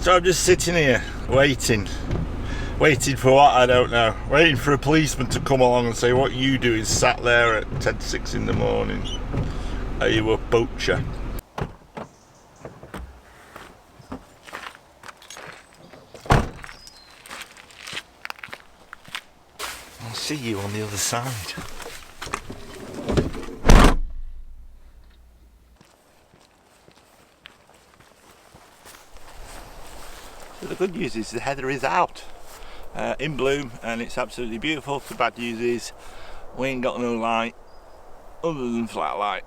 So I'm just sitting here waiting for what, I don't know, waiting for a policeman to come along and say, what you do is sat there at 10:06 in the morning. Are you a poacher? I'll see you on the other side. So the good news is the heather is out, in bloom, and it's absolutely beautiful. The bad news is we ain't got no light other than flat light.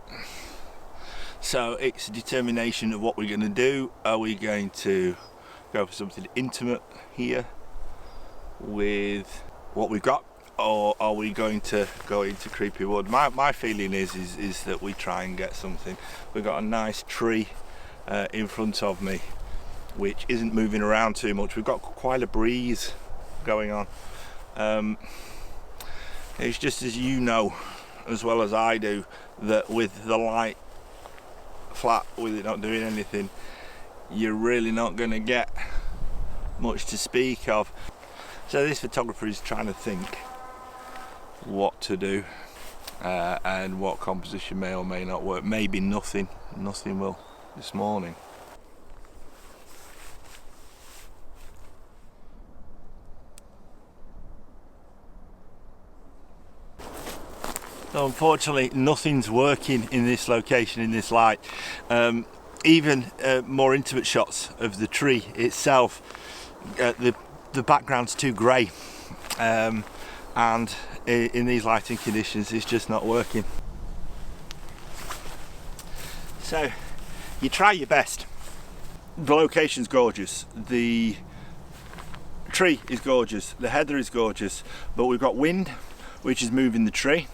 So it's a determination of what we're going to do. Are we going to go for something intimate here with what we've got, or are we going to go into creepy wood? My feeling is that we try and get something. We've got a nice tree in front of me which isn't moving around too much. We've got quite a breeze going on. It's just, as you know as well as I do, that with the light flat, with it not doing anything, you're really not going to get much to speak of. So this photographer is trying to think what to do and what composition may or may not work. Maybe nothing will this morning. So unfortunately nothing's working in this location, in this light. Even more intimate shots of the tree itself, the background's too grey, and in these lighting conditions it's just not working. So you try your best. The location's gorgeous, the tree is gorgeous, the heather is gorgeous, but we've got wind which is moving the tree,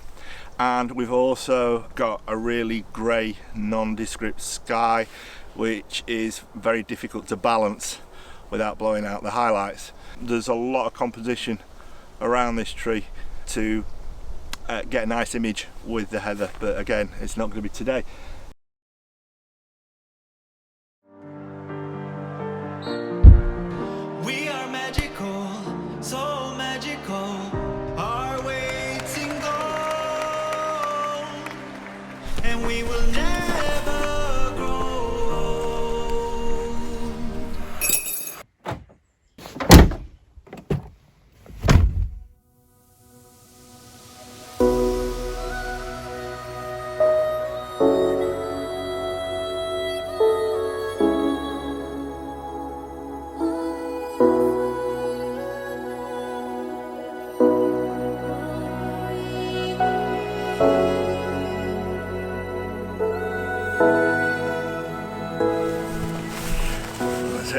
and we've also got a really grey nondescript sky which is very difficult to balance without blowing out the highlights. There's a lot of composition around this tree to get a nice image with the heather, but again, it's not going to be today. We are magical, so magical, our waiting goal, and we will never grow old.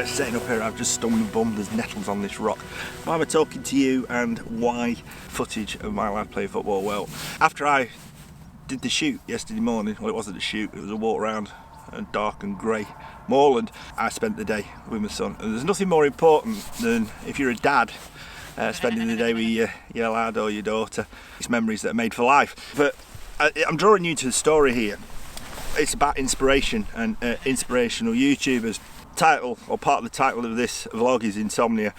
Setting up here, I've just stumbled and bummed, there's nettles on this rock. Why am I talking to you, and why footage of my lad playing football? Well, after I did the shoot yesterday morning, well, it wasn't a shoot, it was a walk around a dark and grey moorland, I spent the day with my son. And there's nothing more important than, if you're a dad, spending the day with your lad or your daughter. It's memories that are made for life. But I'm drawing you to the story here. It's about inspiration and inspirational YouTubers. Title, or part of the title of this vlog, is Insomnia.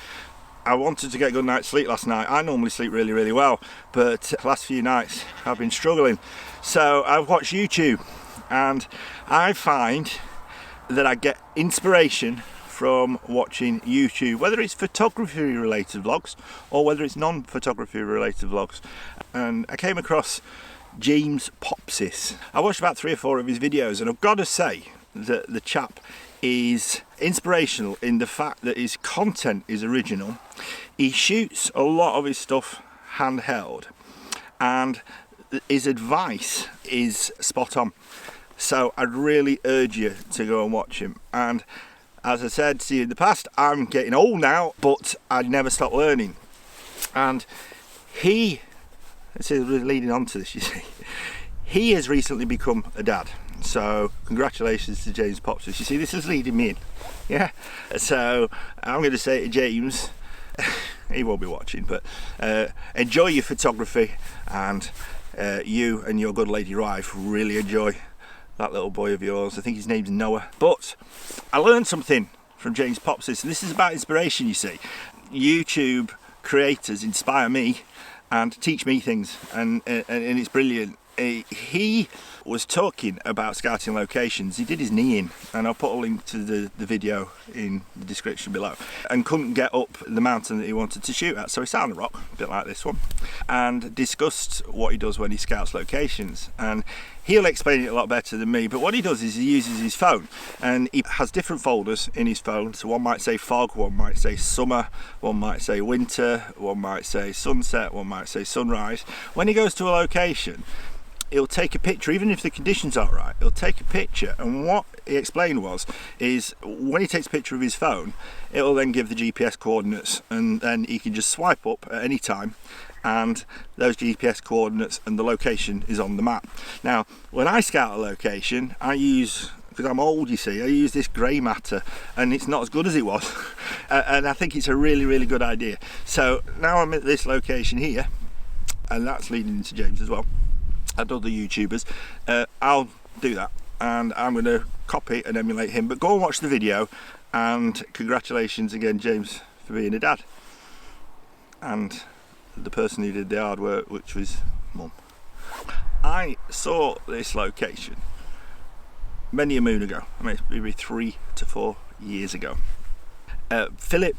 I wanted to get a good night's sleep last night. I normally sleep really well, but the last few nights I've been struggling. So I've watched YouTube, and I find that I get inspiration from watching YouTube, whether it's photography related vlogs or whether it's non-photography related vlogs. And I came across James Popsys. I watched about 3 or 4 of his videos, and I've got to say that the chap is inspirational in the fact that his content is original. He shoots a lot of his stuff handheld, and his advice is spot on. So I'd really urge you to go and watch him. And as I said to you in the past, I'm getting old now, but I never stop learning. And this is leading on to this, you see, he has recently become a dad. So congratulations to James Popsys. You see, this is leading me in, yeah. So I'm going to say to James, he won't be watching, but enjoy your photography, and you and your good lady wife really enjoy that little boy of yours. I think his name's Noah. But I learned something from James Popsys, and this is about inspiration. You see, YouTube creators inspire me and teach me things, and it's brilliant. He was talking about scouting locations. He did his knee in, and I'll put a link to the video in the description below, and couldn't get up the mountain that he wanted to shoot at, so he sat on a rock, a bit like this one, and discussed what he does when he scouts locations. And he'll explain it a lot better than me, but what he does is he uses his phone, and he has different folders in his phone. So one might say fog, one might say summer, one might say winter, one might say sunset, one might say sunrise. When he goes to a location, he'll take a picture, even if the conditions aren't right, he'll take a picture, and what he explained is when he takes a picture of his phone, it'll then give the GPS coordinates, and then he can just swipe up at any time, and those GPS coordinates and the location is on the map. Now, when I scout a location, I use, because I'm old, you see, I use this grey matter, and it's not as good as it was, and I think it's a really, really good idea. So now I'm at this location here, and that's leading into James as well, and other YouTubers. I'll do that, and I'm going to copy and emulate him. But go and watch the video, and congratulations again, James, for being a dad, and the person who did the hard work, which was Mum. I saw this location many a moon ago. I mean, it's maybe 3 to 4 years ago. Philip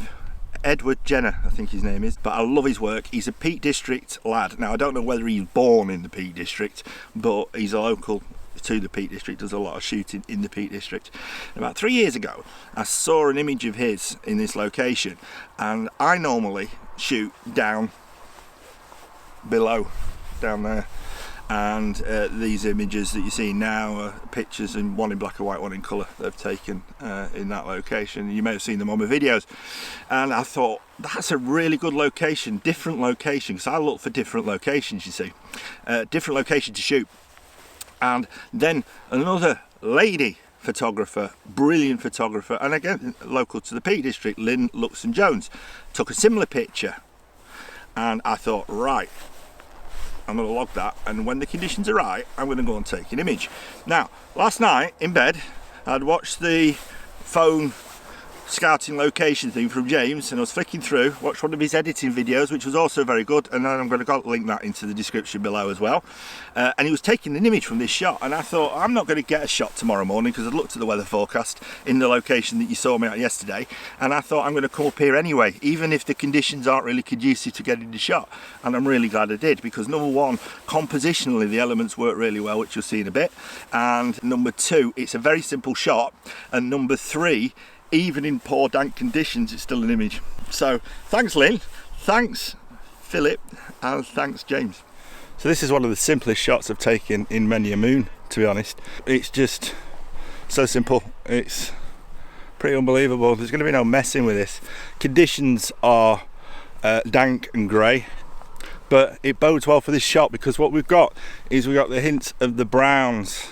Edward Jenner, I think his name is, but I love his work. He's a Peak District lad. Now, I don't know whether he's born in the Peak District, but he's a local to the Peak District, does a lot of shooting in the Peak District. About 3 years ago, I saw an image of his in this location, and I normally shoot down below, down there, and these images that you see now are pictures, and one in black and white, one in colour, they've taken in that location. You may have seen them on my videos, and I thought that's a really good location, different location, because I look for different locations, you see, different location to shoot. And then another lady photographer, brilliant photographer, and again local to the Peak District, Lynne Luxon Jones, took a similar picture, and I thought, right, I'm going to log that, and when the conditions are right, I'm going to go and take an image. Now, last night in bed, I'd watched the phone scouting location thing from James, and I was flicking through, watched one of his editing videos, which was also very good, and then I'm going to link that into the description below as well. And he was taking an image from this shot, and I thought, I'm not going to get a shot tomorrow morning, because I looked at the weather forecast in the location that you saw me at yesterday, and I thought I'm going to come up here anyway, even if the conditions aren't really conducive to getting the shot. And I'm really glad I did, because number one, compositionally the elements work really well, which you'll see in a bit, and number two, it's a very simple shot, and number three, even in poor dank conditions, it's still an image. So thanks Lynn, thanks Philip, and thanks James. So this is one of the simplest shots I've taken in many a moon, to be honest. It's just so simple, it's pretty unbelievable. There's going to be no messing with this. Conditions are dank and grey, but it bodes well for this shot, because what we've got is we've got the hints of the browns,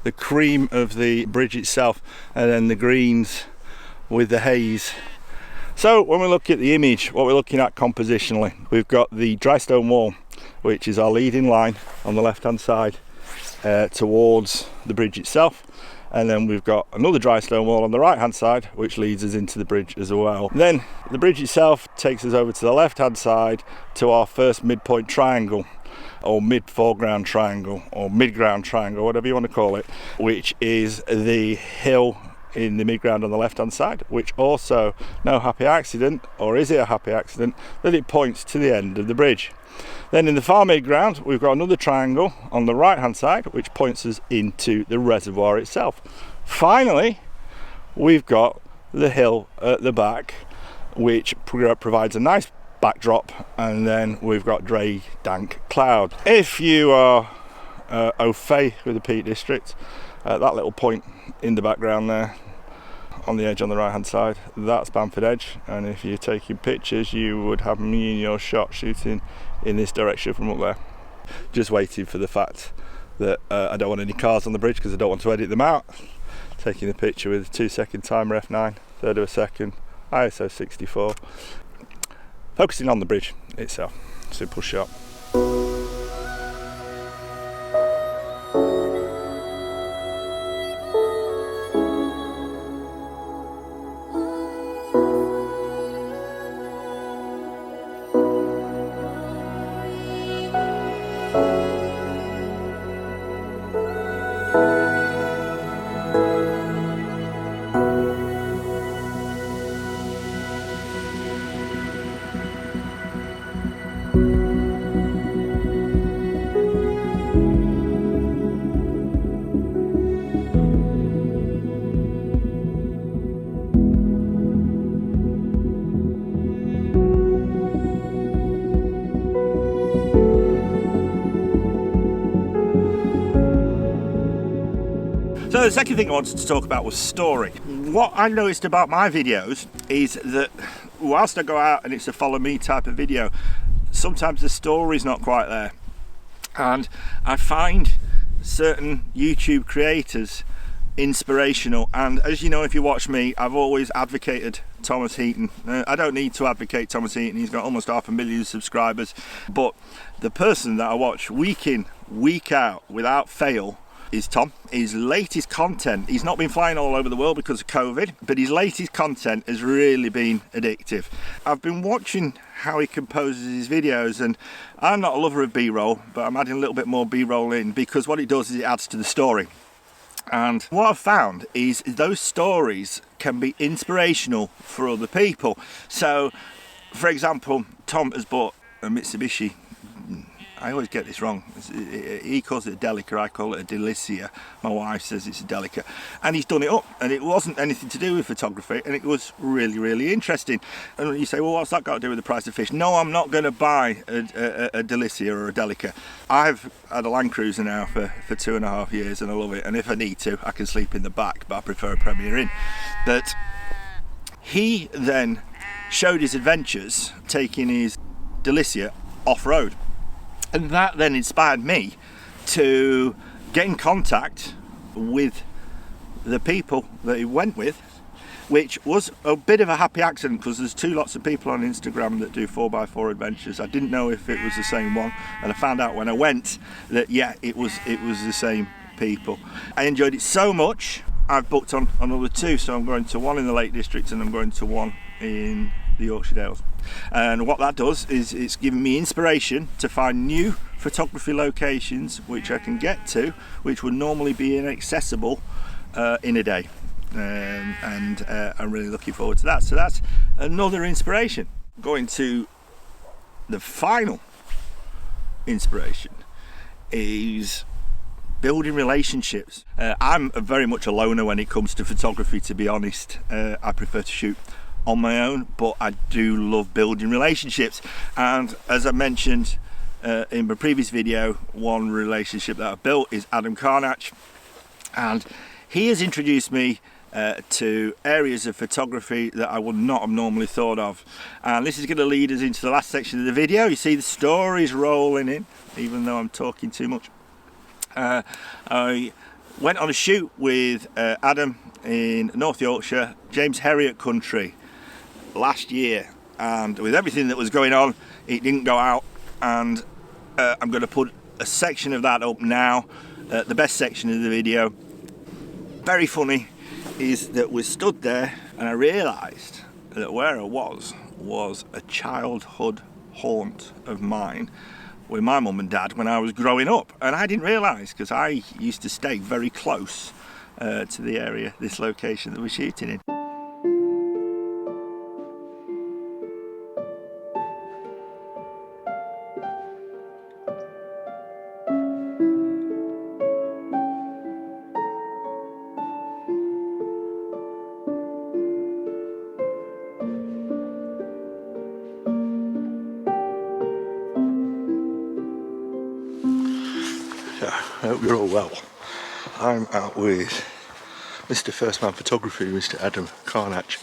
the cream of the bridge itself, and then the greens with the haze. So when we look at the image, what we're looking at compositionally, we've got the dry stone wall, which is our leading line on the left hand side towards the bridge itself, and then we've got another dry stone wall on the right hand side which leads us into the bridge as well. Then the bridge itself takes us over to the left hand side to our first midpoint triangle, or mid foreground triangle, or mid-ground triangle, whatever you want to call it, which is the hill in the midground on the left hand side, which also, no happy accident, or is it a happy accident, that it points to the end of the bridge. Then in the far midground we've got another triangle on the right hand side which points us into the reservoir itself. Finally we've got the hill at the back which provides a nice backdrop, and then we've got grey dank cloud. If you are au fait with the Peak District, that little point in the background there on the edge on the right hand side, that's Bamford Edge, and if you're taking pictures you would have me in your shot shooting in this direction from up there. Just waiting for the fact that I don't want any cars on the bridge because I don't want to edit them out. Taking the picture with a 2-second timer, f9, third of a second, ISO 64. Focusing on the bridge itself, simple shot. the second thing I wanted to talk about was story. What I noticed about my videos is that whilst I go out and it's a follow me type of video, sometimes the story's not quite there. And I find certain YouTube creators inspirational, and as you know, if you watch me, I've always advocated Thomas Heaton. I don't need to advocate Thomas Heaton, he's got almost 500,000 subscribers, but the person that I watch week in, week out, without fail, is Tom. His latest content, he's not been flying all over the world because of COVID, but his latest content has really been addictive. I've been watching how he composes his videos, and I'm not a lover of B-roll, but I'm adding a little bit more B-roll in because what it does is it adds to the story. And what I've found is those stories can be inspirational for other people. So, for example, Tom has bought a Mitsubishi. I always get this wrong. He calls it a Delica, I call it a Delicia. My wife says it's a Delica. And he's done it up, and it wasn't anything to do with photography, and it was really, really interesting. And you say, well, what's that got to do with the price of fish? No, I'm not going to buy a Delicia or a Delica. I've had a Land Cruiser now for 2.5 years, and I love it. And if I need to, I can sleep in the back, but I prefer a Premier Inn. But he then showed his adventures taking his Delicia off-road. And that then inspired me to get in contact with the people that he went with, which was a bit of a happy accident because there's lots of people on Instagram that do 4x4 adventures. I didn't know if it was the same one, and I found out when I went that yeah, it was the same people. I enjoyed it so much, I've booked on another 2, so I'm going to one in the Lake District and I'm going to one in the Yorkshire Dales. And what that does is it's giving me inspiration to find new photography locations which I can get to, which would normally be inaccessible in a day. And I'm really looking forward to that. So that's another inspiration. Going to the final inspiration is building relationships. I'm very much a loner when it comes to photography, to be honest. I prefer to shoot on my own, but I do love building relationships. And as I mentioned in my previous video, one relationship that I built is Adam Karnacz, and he has introduced me to areas of photography that I would not have normally thought of. And this is going to lead us into the last section of the video. You see the stories rolling in, even though I'm talking too much. I went on a shoot with Adam in North Yorkshire, James Herriot country, last year, and with everything that was going on, it didn't go out, and I'm going to put a section of that up now, the best section of the video. Very funny is that we stood there and I realised that where I was a childhood haunt of mine with my mum and dad when I was growing up, and I didn't realise because I used to stay very close to the area, this location that we're shooting in. I hope you're all well. I'm out with Mr. First Man Photography, Mr. Adam Karnacz,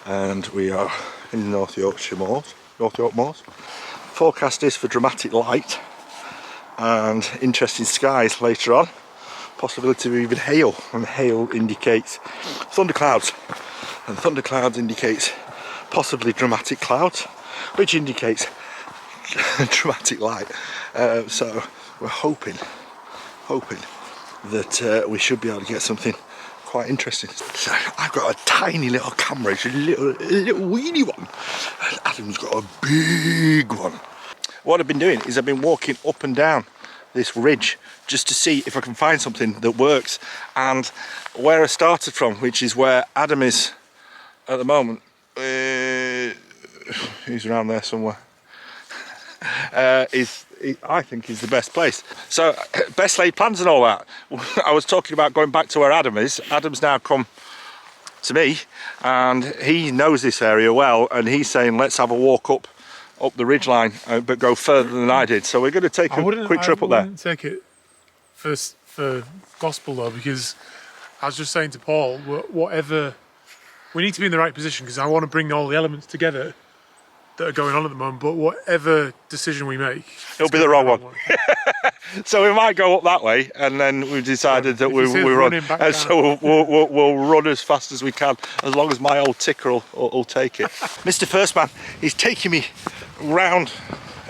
and we are in North York Moors. Forecast is for dramatic light and interesting skies later on. Possibility of even hail, and hail indicates thunderclouds, and thunderclouds indicates possibly dramatic clouds, which indicates dramatic light. So we're hoping that we should be able to get something quite interesting. So I've got a tiny little camera, it's a little weeny one, and Adam's got a big one. What I've been doing is I've been walking up and down this ridge just to see if I can find something that works, and where I started from, which is where Adam is at the moment, he's around there somewhere, I think is the best place. So best laid plans and all that. I was talking about going back to where Adam is. Adam's now come to me and he knows this area well, and he's saying let's have a walk up the ridgeline, but go further than I did. So we're going to take a quick trip up there. I wouldn't take it for gospel though, because I was just saying to Paul, whatever, we need to be in the right position because I want to bring all the elements together that are going on at the moment, but whatever decision we make, it'll be the wrong one. So we might go up that way, and then we've decided that we run, and so we'll run as fast as we can, as long as my old ticker will take it. Mr. Firstman, he's taking me round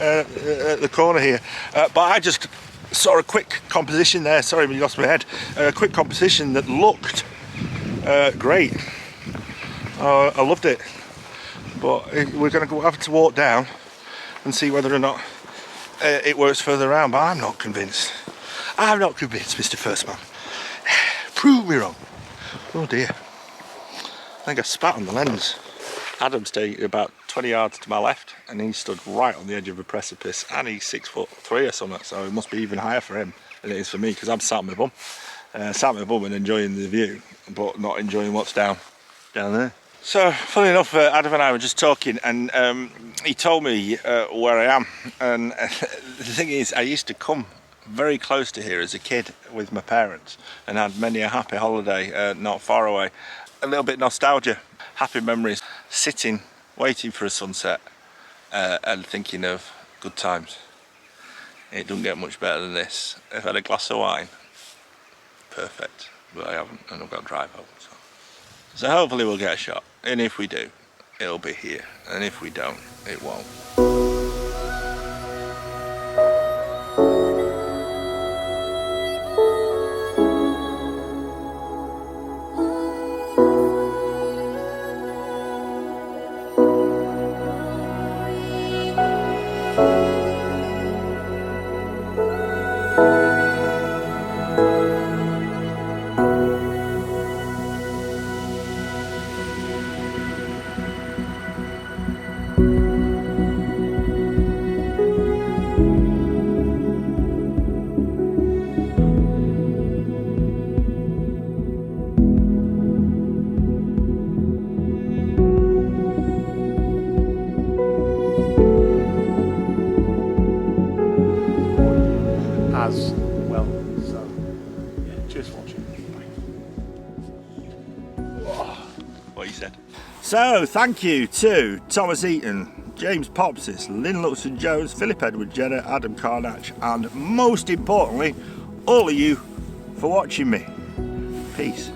at the corner here, but I just saw a quick composition there. Sorry, I lost my head. A quick composition that looked great. I loved it. But we're going to have to walk down and see whether or not it works further around. But I'm not convinced. I'm not convinced, Mr. Firstman. Prove me wrong. Oh dear. I think I spat on the lens. Adam's taking about 20 yards to my left, and he stood right on the edge of a precipice, and he's 6'3" or something, so it must be even higher for him than it is for me, because I'm sat on my bum. Sat on my bum and enjoying the view, but not enjoying what's down there. So, funny enough, Adam and I were just talking, and he told me where I am. And the thing is, I used to come very close to here as a kid with my parents, and had many a happy holiday not far away. A little bit nostalgia, happy memories, sitting, waiting for a sunset, and thinking of good times. It doesn't get much better than this. If I had a glass of wine, perfect. But I haven't, and I've got to drive home. So hopefully we'll get a shot, and if we do, it'll be here, and if we don't, it won't. as well. So yeah, cheers for watching. What you said. So thank you to Thomas Heaton, James Popsys, Lynne Luxon Jones, Philip Edward Jenner, Adam Karnacz, and most importantly, all of you for watching me. Peace.